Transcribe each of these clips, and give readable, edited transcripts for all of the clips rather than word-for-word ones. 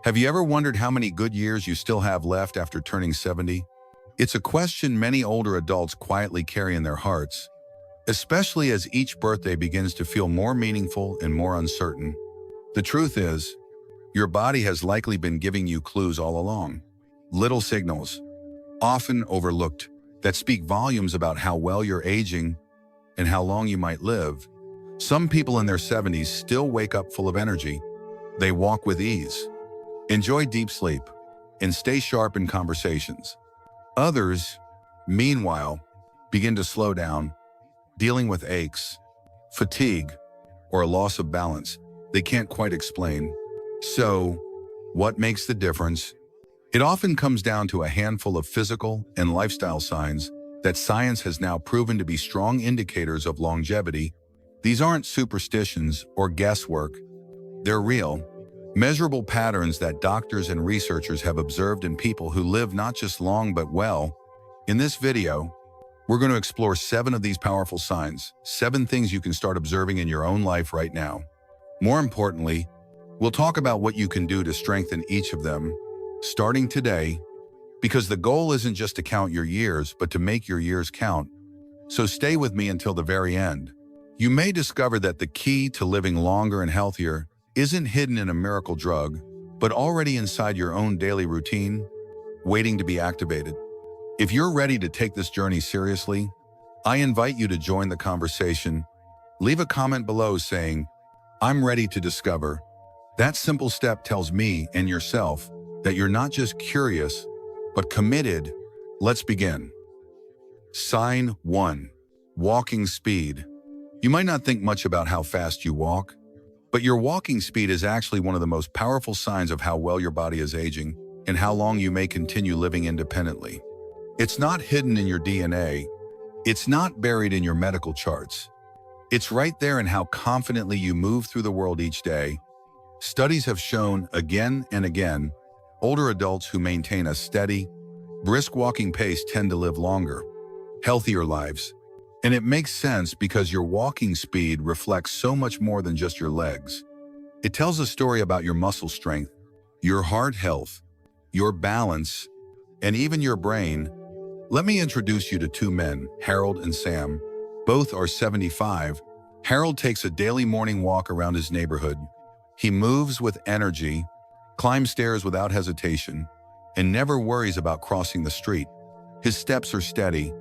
Have you ever wondered how many good years you still have left after turning 70? It's a question many older adults quietly carry in their hearts, especially as each birthday begins to feel more meaningful and more uncertain. The truth is, your body has likely been giving you clues all along. Little signals, often overlooked, that speak volumes about how well you're aging and how long you might live. Some people in their 70s still wake up full of energy. They walk with ease, enjoy deep sleep, and stay sharp in conversations. Others, meanwhile, begin to slow down, dealing with aches, fatigue, or a loss of balance they can't quite explain. So, what makes the difference? It often comes down to a handful of physical and lifestyle signs that science has now proven to be strong indicators of longevity. These aren't superstitions or guesswork. They're real, measurable patterns that doctors and researchers have observed in people who live not just long but well. In this video, we're going to explore 7 of these powerful signs, 7 things you can start observing in your own life right now. More importantly, we'll talk about what you can do to strengthen each of them, starting today, because the goal isn't just to count your years, but to make your years count. So stay with me until the very end. You may discover that the key to living longer and healthier isn't hidden in a miracle drug, but already inside your own daily routine, waiting to be activated. If you're ready to take this journey seriously, I invite you to join the conversation. Leave a comment below saying, "I'm ready to discover." That simple step tells me and yourself that you're not just curious, but committed. Let's begin. Sign 1. Walking speed. You might not think much about how fast you walk, but your walking speed is actually one of the most powerful signs of how well your body is aging and how long you may continue living independently. It's not hidden in your DNA. It's not buried in your medical charts. It's right there in how confidently you move through the world each day. Studies have shown again and again, older adults who maintain a steady, brisk walking pace tend to live longer, healthier lives. And it makes sense because your walking speed reflects so much more than just your legs. It tells a story about your muscle strength, your heart health, your balance, and even your brain. Let me introduce you to 2 men, Harold and Sam. Both are 75. Harold takes a daily morning walk around his neighborhood. He moves with energy, climbs stairs without hesitation, and never worries about crossing the street. His steps are steady,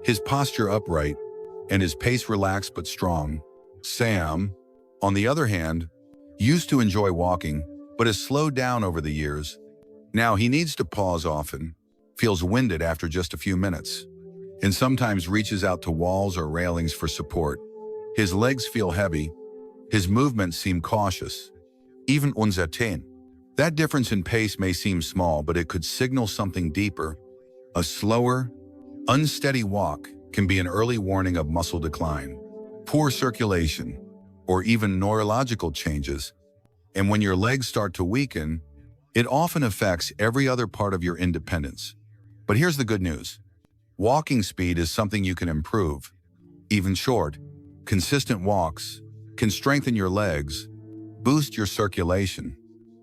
his posture upright, and his pace relaxed but strong. Sam, on the other hand, used to enjoy walking, but has slowed down over the years. Now he needs to pause often, feels winded after just a few minutes, and sometimes reaches out to walls or railings for support. His legs feel heavy, his movements seem cautious, even uncertain. That difference in pace may seem small, but it could signal something deeper. A slower, unsteady walk can be an early warning of muscle decline, poor circulation, or even neurological changes. And when your legs start to weaken, it often affects every other part of your independence. But here's the good news. Walking speed is something you can improve. Even short, consistent walks can strengthen your legs, boost your circulation,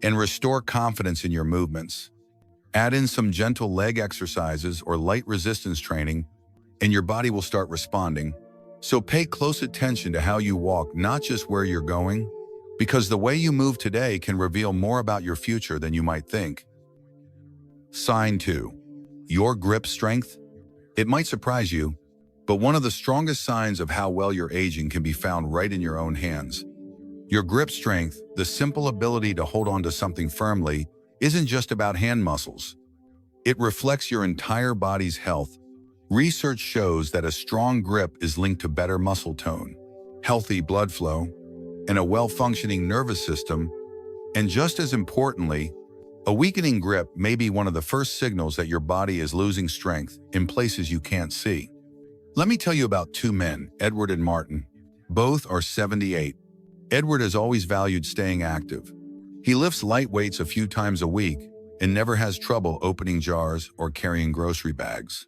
and restore confidence in your movements. Add in some gentle leg exercises or light resistance training, and your body will start responding. So pay close attention to how you walk, not just where you're going, because the way you move today can reveal more about your future than you might think. Sign 2. Your grip strength. It might surprise you, but one of the strongest signs of how well you're aging can be found right in your own hands. Your grip strength, the simple ability to hold on to something firmly, isn't just about hand muscles. It reflects your entire body's health. Research shows that a strong grip is linked to better muscle tone, healthy blood flow, and a well-functioning nervous system. And just as importantly, a weakening grip may be one of the first signals that your body is losing strength in places you can't see. Let me tell you about 2 men, Edward and Martin. Both are 78. Edward has always valued staying active. He lifts light weights a few times a week and never has trouble opening jars or carrying grocery bags.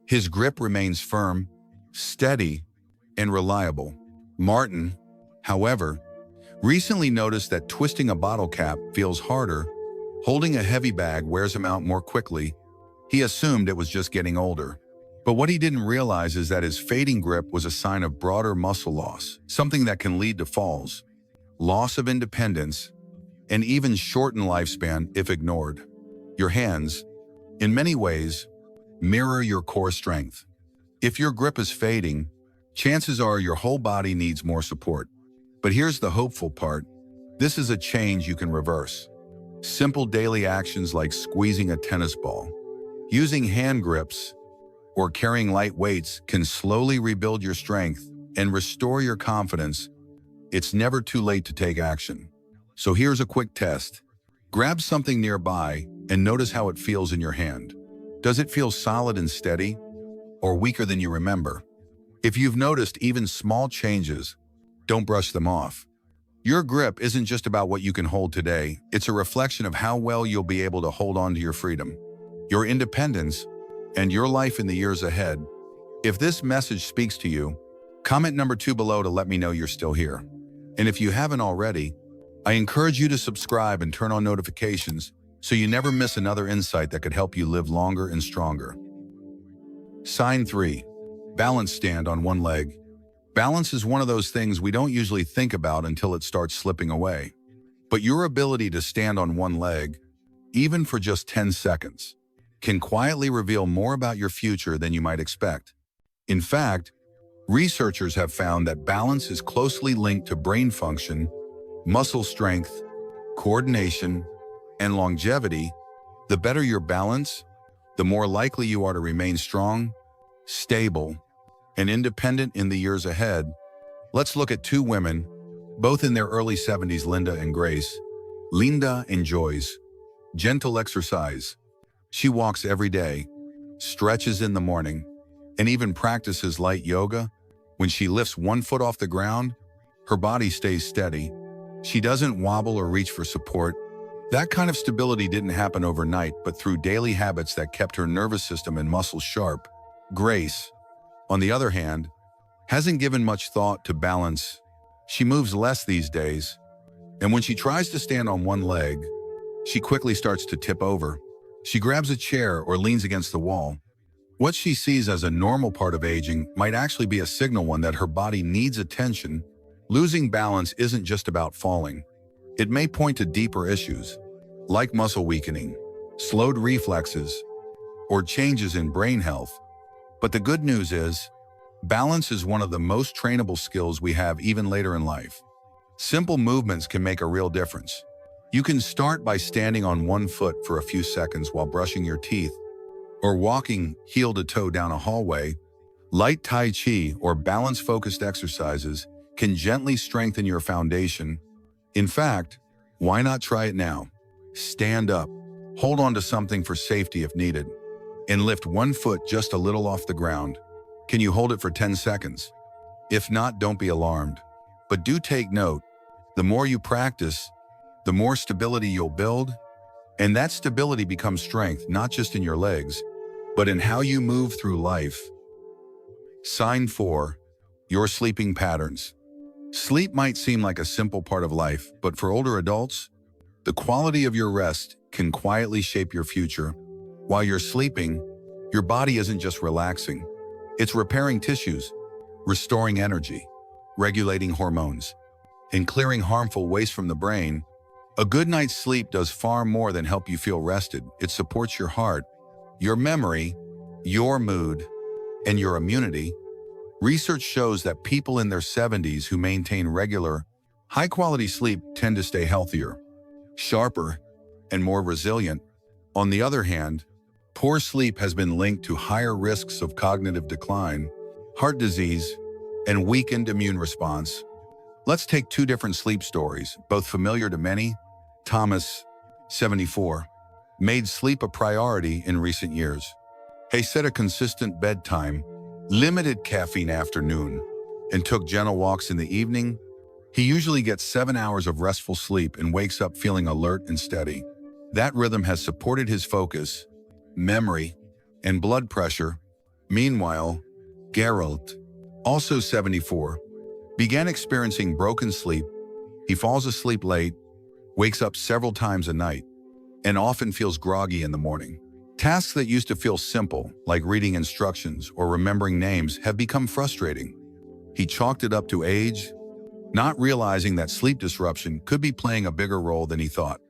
His grip remains firm, steady, and reliable. Martin, however, recently noticed that twisting a bottle cap feels harder Holding a heavy bag wears him out more quickly. He assumed it was just getting older. But what he didn't realize is that his fading grip was a sign of broader muscle loss, something that can lead to falls, loss of independence, and even shortened lifespan if ignored. Your hands, in many ways, mirror your core strength. If your grip is fading, chances are your whole body needs more support. But here's the hopeful part. This is a change you can reverse. Simple daily actions like squeezing a tennis ball, using hand grips, or carrying light weights can slowly rebuild your strength and restore your confidence. It's never too late to take action. So here's a quick test. Grab something nearby and notice how it feels in your hand. Does it feel solid and steady, or weaker than you remember? If you've noticed even small changes, don't brush them off. Your grip isn't just about what you can hold today, it's a reflection of how well you'll be able to hold on to your freedom, your independence, and your life in the years ahead. If this message speaks to you, comment number 2 below to let me know you're still here. And if you haven't already, I encourage you to subscribe and turn on notifications so you never miss another insight that could help you live longer and stronger. Sign 3. Balance. Stand on one leg. Balance is one of those things we don't usually think about until it starts slipping away. But your ability to stand on one leg, even for just 10 seconds, can quietly reveal more about your future than you might expect. In fact, researchers have found that balance is closely linked to brain function, muscle strength, coordination, and longevity. The better your balance, the more likely you are to remain strong, stable, and independent in the years ahead. Let's look at 2 women, both in their early 70s, Linda and Grace. Linda enjoys gentle exercise. She walks every day, stretches in the morning, and even practices light yoga. When she lifts one foot off the ground, her body stays steady. She doesn't wobble or reach for support. That kind of stability didn't happen overnight, but through daily habits that kept her nervous system and muscles sharp. Grace, on the other hand, hasn't given much thought to balance. She moves less these days, and when she tries to stand on one leg, she quickly starts to tip over. She grabs a chair or leans against the wall. What she sees as a normal part of aging might actually be a signal one that her body needs attention. Losing balance isn't just about falling. It may point to deeper issues, like muscle weakening, slowed reflexes, or changes in brain health. But the good news is, balance is one of the most trainable skills we have even later in life. Simple movements can make a real difference. You can start by standing on one foot for a few seconds while brushing your teeth, or walking heel to toe down a hallway. Light Tai Chi or balance-focused exercises can gently strengthen your foundation. In fact, why not try it now? Stand up, hold on to something for safety if needed, and lift one foot just a little off the ground. Can you hold it for 10 seconds? If not, don't be alarmed. But do take note, the more you practice, the more stability you'll build, and that stability becomes strength not just in your legs, but in how you move through life. Sign 4. Your sleeping patterns. Sleep might seem like a simple part of life, but for older adults, the quality of your rest can quietly shape your future. While you're sleeping, your body isn't just relaxing. It's repairing tissues, restoring energy, regulating hormones, and clearing harmful waste from the brain. A good night's sleep does far more than help you feel rested. It supports your heart, your memory, your mood, and your immunity. Research shows that people in their 70s who maintain regular, high-quality sleep tend to stay healthier, sharper, and more resilient. On the other hand, poor sleep has been linked to higher risks of cognitive decline, heart disease, and weakened immune response. Let's take 2 different sleep stories, both familiar to many. Thomas, 74, made sleep a priority in recent years. He set a consistent bedtime, limited caffeine afternoon, and took gentle walks in the evening. He usually gets 7 hours of restful sleep and wakes up feeling alert and steady. That rhythm has supported his focus, memory, and blood pressure. Meanwhile, Geralt, also 74, began experiencing broken sleep. He falls asleep late, wakes up several times a night, and often feels groggy in the morning. Tasks that used to feel simple, like reading instructions or remembering names, have become frustrating. He chalked it up to age, not realizing that sleep disruption could be playing a bigger role than he thought.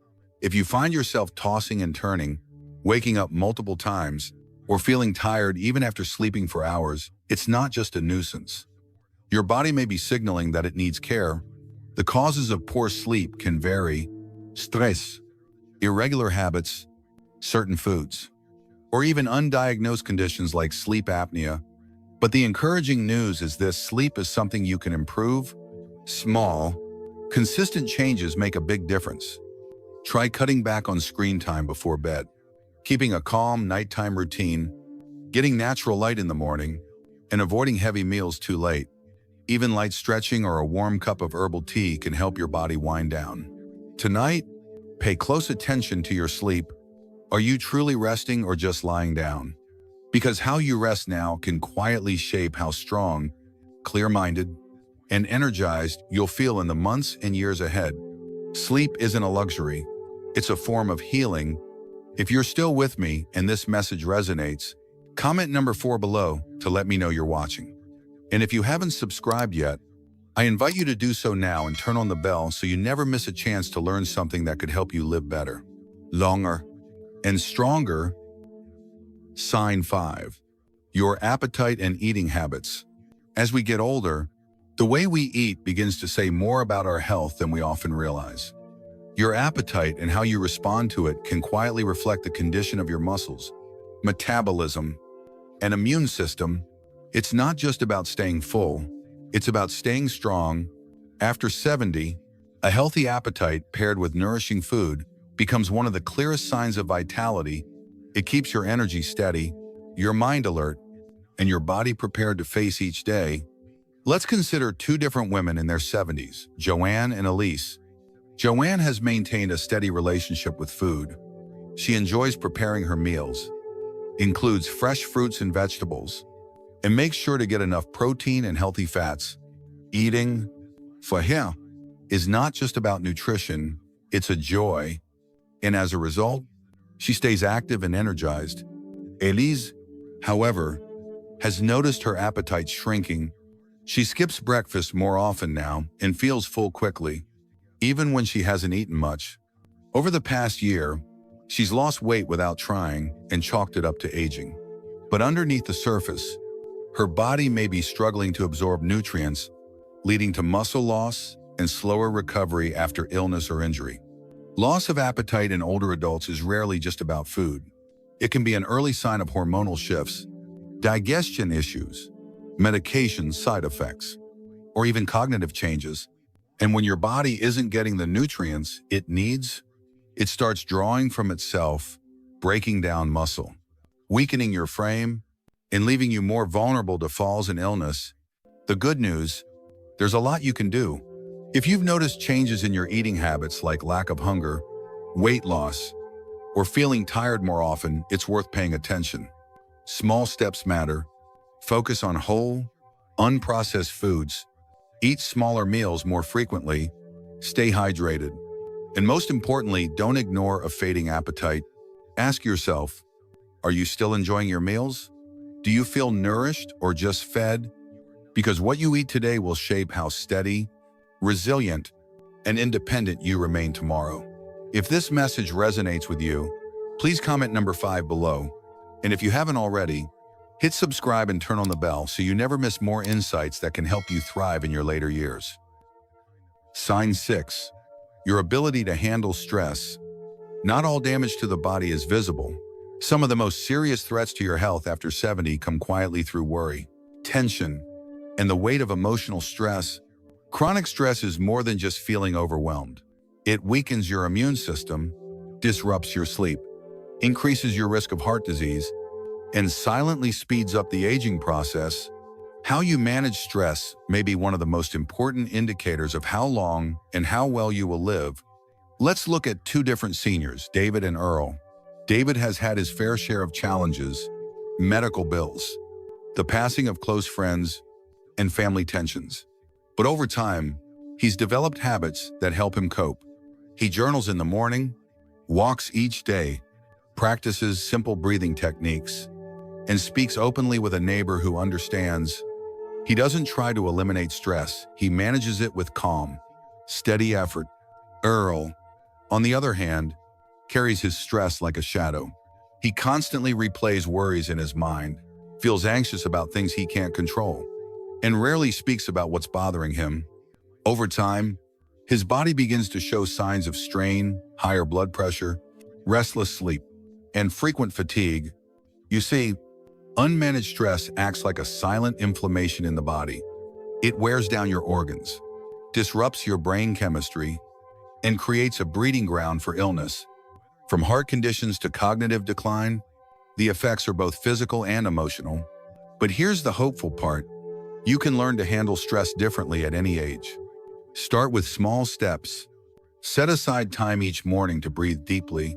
If you find yourself tossing and turning, waking up multiple times, or feeling tired even after sleeping for hours, it's not just a nuisance. Your body may be signaling that it needs care. The causes of poor sleep can vary: stress, irregular habits, certain foods, or even undiagnosed conditions like sleep apnea. But the encouraging news is this: sleep is something you can improve. Small, consistent changes make a big difference. Try cutting back on screen time before bed, keeping a calm nighttime routine, getting natural light in the morning, and avoiding heavy meals too late. Even light stretching or a warm cup of herbal tea can help your body wind down. Tonight, pay close attention to your sleep. Are you truly resting or just lying down? Because how you rest now can quietly shape how strong, clear-minded, and energized you'll feel in the months and years ahead. Sleep isn't a luxury. It's a form of healing. If you're still with me and this message resonates, comment number 4 below to let me know you're watching. And if you haven't subscribed yet, I invite you to do so now and turn on the bell so you never miss a chance to learn something that could help you live better, longer, and stronger. Sign 5. Your appetite and eating habits. As we get older, the way we eat begins to say more about our health than we often realize. Your appetite and how you respond to it can quietly reflect the condition of your muscles, metabolism, and immune system. It's not just about staying full, it's about staying strong. After 70, a healthy appetite paired with nourishing food becomes one of the clearest signs of vitality. It keeps your energy steady, your mind alert, and your body prepared to face each day. Let's consider 2 different women in their 70s, Joanne and Elise. Joanne has maintained a steady relationship with food. She enjoys preparing her meals, includes fresh fruits and vegetables, and makes sure to get enough protein and healthy fats. Eating, for her, is not just about nutrition, it's a joy. And as a result, she stays active and energized. Elise, however, has noticed her appetite shrinking. She skips breakfast more often now and feels full quickly, even when she hasn't eaten much. Over the past year, she's lost weight without trying and chalked it up to aging. But underneath the surface, her body may be struggling to absorb nutrients, leading to muscle loss and slower recovery after illness or injury. Loss of appetite in older adults is rarely just about food. It can be an early sign of hormonal shifts, digestion issues, medication side effects, or even cognitive changes. And when your body isn't getting the nutrients it needs, it starts drawing from itself, breaking down muscle, weakening your frame, and leaving you more vulnerable to falls and illness. The good news: there's a lot you can do. If you've noticed changes in your eating habits like lack of hunger, weight loss, or feeling tired more often, it's worth paying attention. Small steps matter. Focus on whole, unprocessed foods. Eat smaller meals more frequently. Stay hydrated. And most importantly, don't ignore a fading appetite. Ask yourself, are you still enjoying your meals? Do you feel nourished or just fed? Because what you eat today will shape how steady, resilient, and independent you remain tomorrow. If this message resonates with you, please comment number 5 below. And if you haven't already, hit subscribe and turn on the bell so you never miss more insights that can help you thrive in your later years. Sign 6. Your ability to handle stress. Not all damage to the body is visible. Some of the most serious threats to your health after 70 come quietly through worry, tension, and the weight of emotional stress. Chronic stress is more than just feeling overwhelmed. It weakens your immune system, disrupts your sleep, increases your risk of heart disease, and silently speeds up the aging process. How you manage stress may be one of the most important indicators of how long and how well you will live. Let's look at 2 different seniors, David and Earl. David has had his fair share of challenges: medical bills, the passing of close friends, and family tensions. But over time, he's developed habits that help him cope. He journals in the morning, walks each day, practices simple breathing techniques, and speaks openly with a neighbor who understands. He doesn't try to eliminate stress, he manages it with calm, steady effort. Earl, on the other hand, carries his stress like a shadow. He constantly replays worries in his mind, feels anxious about things he can't control, and rarely speaks about what's bothering him. Over time, his body begins to show signs of strain, higher blood pressure, restless sleep, and frequent fatigue. You see, unmanaged stress acts like a silent inflammation in the body. It wears down your organs, disrupts your brain chemistry, and creates a breeding ground for illness. From heart conditions to cognitive decline, the effects are both physical and emotional. But here's the hopeful part. You can learn to handle stress differently at any age. Start with small steps. Set aside time each morning to breathe deeply,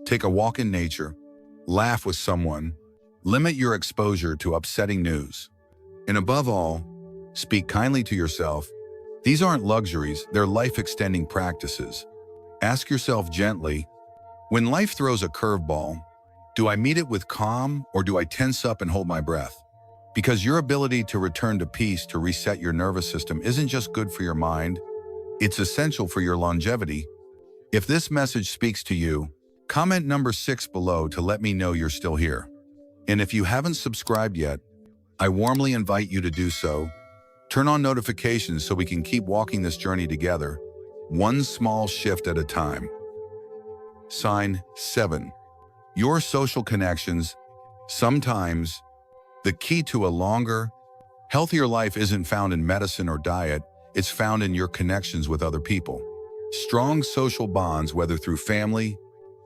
take a walk in nature, laugh with someone, limit your exposure to upsetting news. And above all, speak kindly to yourself. These aren't luxuries, they're life-extending practices. Ask yourself gently, when life throws a curveball, do I meet it with calm or do I tense up and hold my breath? Because your ability to return to peace, to reset your nervous system, isn't just good for your mind, it's essential for your longevity. If this message speaks to you, comment number 6 below to let me know you're still here. And if you haven't subscribed yet, I warmly invite you to do so. Turn on notifications so we can keep walking this journey together, one small shift at a time. Sign 7. Your social connections. Sometimes, the key to a longer, healthier life isn't found in medicine or diet, it's found in your connections with other people. Strong social bonds, whether through family,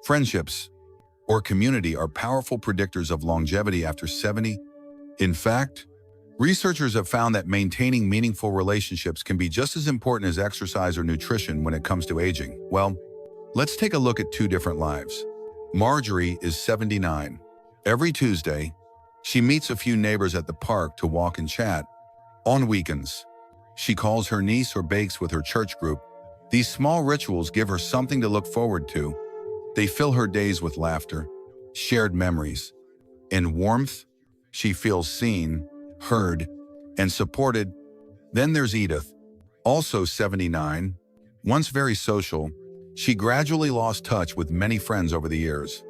friendships, or community, are powerful predictors of longevity after 70. In fact, researchers have found that maintaining meaningful relationships can be just as important as exercise or nutrition when it comes to aging. Well, let's take a look at 2 different lives. Marjorie is 79. Every Tuesday, she meets a few neighbors at the park to walk and chat. On weekends, she calls her niece or bakes with her church group. These small rituals give her something to look forward to. They fill her days with laughter, shared memories, and warmth. She feels seen, heard, and supported. Then there's Edith, also 79. Once very social, she gradually lost touch with many friends over the years.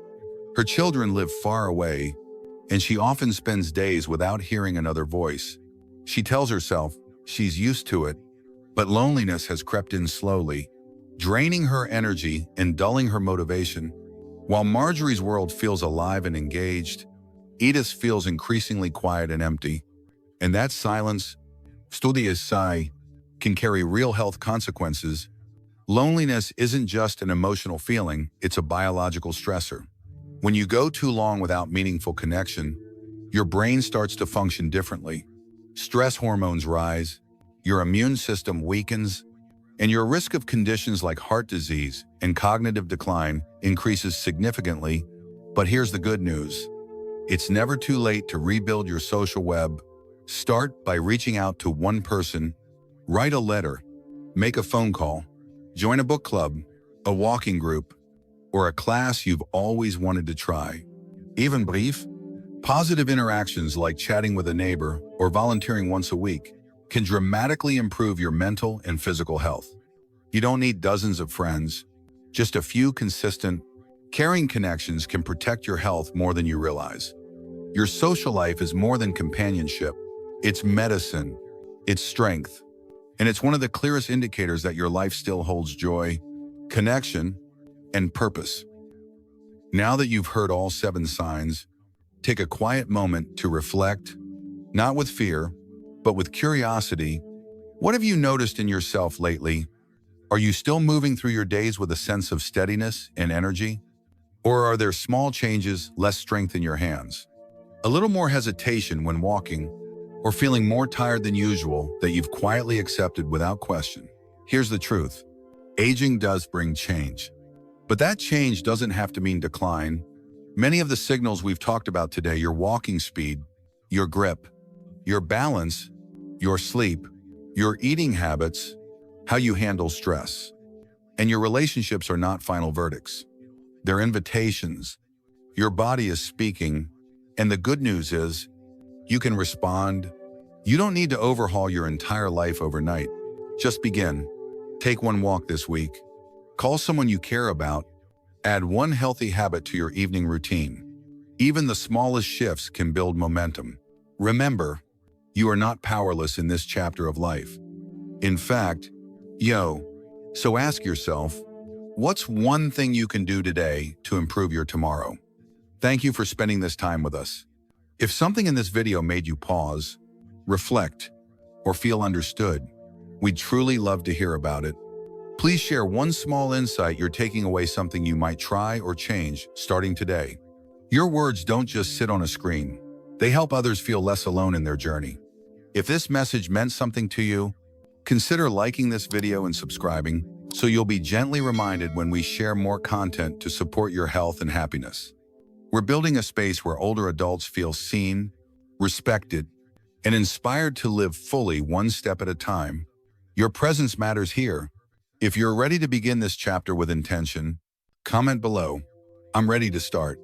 Her children live far away, and she often spends days without hearing another voice. She tells herself she's used to it, but loneliness has crept in slowly, draining her energy and dulling her motivation. While Marjorie's world feels alive and engaged, Edith feels increasingly quiet and empty. And that silence, studies say, can carry real health consequences. Loneliness isn't just an emotional feeling, it's a biological stressor. When you go too long without meaningful connection, your brain starts to function differently. Stress hormones rise, your immune system weakens, and your risk of conditions like heart disease and cognitive decline increases significantly. But here's the good news. It's never too late to rebuild your social web. Start by reaching out to one person, write a letter, make a phone call, join a book club, a walking group, or a class you've always wanted to try. Even brief, positive interactions like chatting with a neighbor or volunteering once a week can dramatically improve your mental and physical health. You don't need dozens of friends. Just a few consistent, caring connections can protect your health more than you realize. Your social life is more than companionship. It's medicine, it's strength, and it's one of the clearest indicators that your life still holds joy, connection, and purpose. Now that you've heard all 7 signs, take a quiet moment to reflect, not with fear, but with curiosity. What have you noticed in yourself lately? Are you still moving through your days with a sense of steadiness and energy? Or are there small changes, less strength in your hands? A little more hesitation when walking, or feeling more tired than usual that you've quietly accepted without question? Here's the truth. Aging does bring change. But that change doesn't have to mean decline. Many of the signals we've talked about today, your walking speed, your grip, your balance, your sleep, your eating habits, how you handle stress, and your relationships are not final verdicts. They're invitations. Your body is speaking, and the good news is you can respond. You don't need to overhaul your entire life overnight. Just begin. Take one walk this week. Call someone you care about. Add one healthy habit to your evening routine. Even the smallest shifts can build momentum. Remember, you are not powerless in this chapter of life. In fact, so ask yourself, what's one thing you can do today to improve your tomorrow? Thank you for spending this time with us. If something in this video made you pause, reflect, or feel understood, we'd truly love to hear about it. Please share one small insight you're taking away, something you might try or change starting today. Your words don't just sit on a screen. They help others feel less alone in their journey. If this message meant something to you, consider liking this video and subscribing so you'll be gently reminded when we share more content to support your health and happiness. We're building a space where older adults feel seen, respected, and inspired to live fully one step at a time. Your presence matters here. If you're ready to begin this chapter with intention, comment below. I'm ready to start.